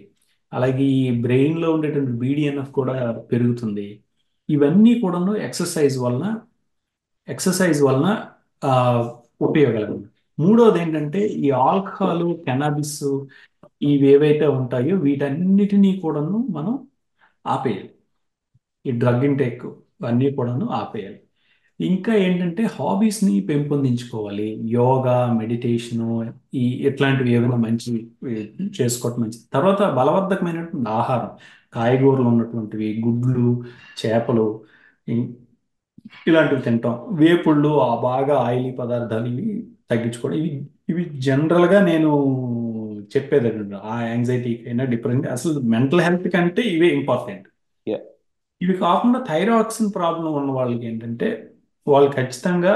Speaker 2: అలాగే ఈ బ్రెయిన్లో ఉండేటువంటి BDNF కూడా పెరుగుతుంది. ఇవన్నీ కూడాను ఎక్సర్సైజ్ వలన ఆ, ఉపయోగాలు. మూడోది ఏంటంటే ఈ ఆల్కహాల్, కెనాబిస్ ఇవి ఏవైతే ఉంటాయో వీటన్నిటినీ కూడాను మనం ఆపేయాలి. ఈ డ్రగ్ ఇంటేక్ అన్నీ కూడాను ఆపేయాలి. ఇంకా ఏంటంటే హాబీస్ని పెంపొందించుకోవాలి. యోగా, మెడిటేషను, ఇట్లాంటివి ఏమైనా మంచి చేసుకోవటం మంచిది. తర్వాత బలవర్ధకమైనటువంటి ఆహారం, కాయగూరలు ఉన్నటువంటివి, గుడ్లు, చేపలు, ఇం- ఇలాంటివి తింటాం. వేపుళ్ళు, బాగా ఆయిలీ పదార్థాలు ఇవి తగ్గించుకోవడం. ఇవి జనరల్గా నేను చెప్పేది. ఆ యాంగ్జైటీకి అయినా డిప్రెషన్, అసలు మెంటల్ హెల్త్ కంటే ఇవే ఇంపార్టెంట్.
Speaker 1: యా.
Speaker 2: ఇవి కాకుండా థైరాక్సిన్ ప్రాబ్లం ఉన్న వాళ్ళకి ఏంటంటే వాళ్ళు ఖచ్చితంగా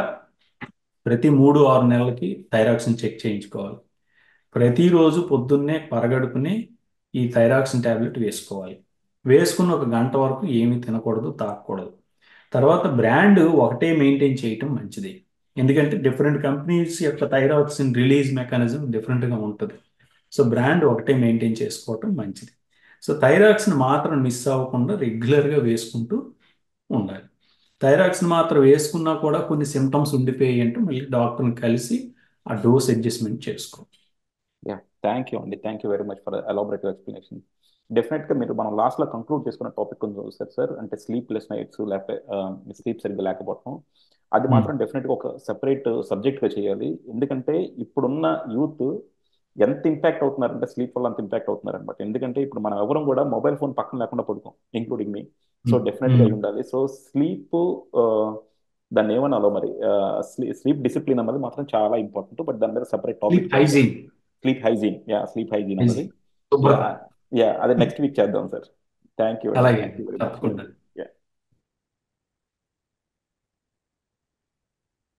Speaker 2: ప్రతి 3-6 నెలలకి థైరాక్సిన్ చెక్ చేయించుకోవాలి. ప్రతిరోజు పొద్దున్నే పరగడుపునే ఈ థైరాక్సిన్ టాబ్లెట్ వేసుకోవాలి. వేసుకున్న ఒక గంట వరకు ఏమీ తినకూడదు, తాగకూడదు. తర్వాత బ్రాండ్ ఒకటే మెయింటైన్ చేయటం మంచిది. ఎందుకంటే డిఫరెంట్ కంపెనీస్ యొక్క థైరాక్సిన్ రిలీజ్ మెకానిజం డిఫరెంట్గా ఉంటుంది. సో బ్రాండ్ ఒకటే మెయింటైన్ చేసుకోవటం మంచిది. సో థైరాక్సిన్ మాత్రం మిస్ అవ్వకుండా రెగ్యులర్గా వేసుకుంటూ ఉండాలి. థైరాక్సిన్ మాత్రం వేసుకున్నా కూడా కొన్ని సిమ్టమ్స్ ఉండిపోయాయి అంటే మళ్ళీ డాక్టర్ని కలిసి ఆ డోస్ అడ్జస్ట్మెంట్ చేసుకోవాలి.
Speaker 1: యా, థ్యాంక్ యూ అండి. Thank you very much for elaborative explanation. డెఫినెట్గా మీరు మనం లాస్ట్లో కంక్లూడ్ చేసుకున్న టాపిక్ కొంచెం చూస్తారు సార్, అంటే స్లీప్లెస్ నైట్స్ లేకపోతే స్లీప్ సరిగ్గా లేకపోవడం, అది మాత్రం డెఫినెట్గా ఒక సెపరేట్ సబ్జెక్ట్గా చేయాలి. ఎందుకంటే ఇప్పుడున్న యూత్ ఎంత ఇంపాక్ట్ అవుతున్నారంటే స్లీప్ వల్ల అంత ఇంపాక్ట్ అవుతున్నారనమాట. ఎందుకంటే ఇప్పుడు మనం ఎవరం కూడా మొబైల్ ఫోన్ పక్కన లేకుండా పడుకోం, ఇంక్లూడింగ్ మీ. సో డెఫినెట్గా అయి ఉండాలి. సో స్లీప్ దాన్ని ఏమనాలో మరి, స్లీప్ డిసిప్లిన్ అన్నది మాత్రం చాలా ఇంపార్టెంట్. బట్ దాని మీద separate topic.
Speaker 2: Hygiene
Speaker 1: sleep hygiene, yeah, sleep hygiene అన్నది.
Speaker 2: శుభ్రత.
Speaker 1: యా, అది నెక్స్ట్ వీక్ చేద్దాం సార్. థ్యాంక్ యూ అండి,
Speaker 2: అలాగే
Speaker 1: థ్యాంక్
Speaker 2: అండి,
Speaker 1: యూ వెరీ మచ్.
Speaker 2: తప్పకుండా.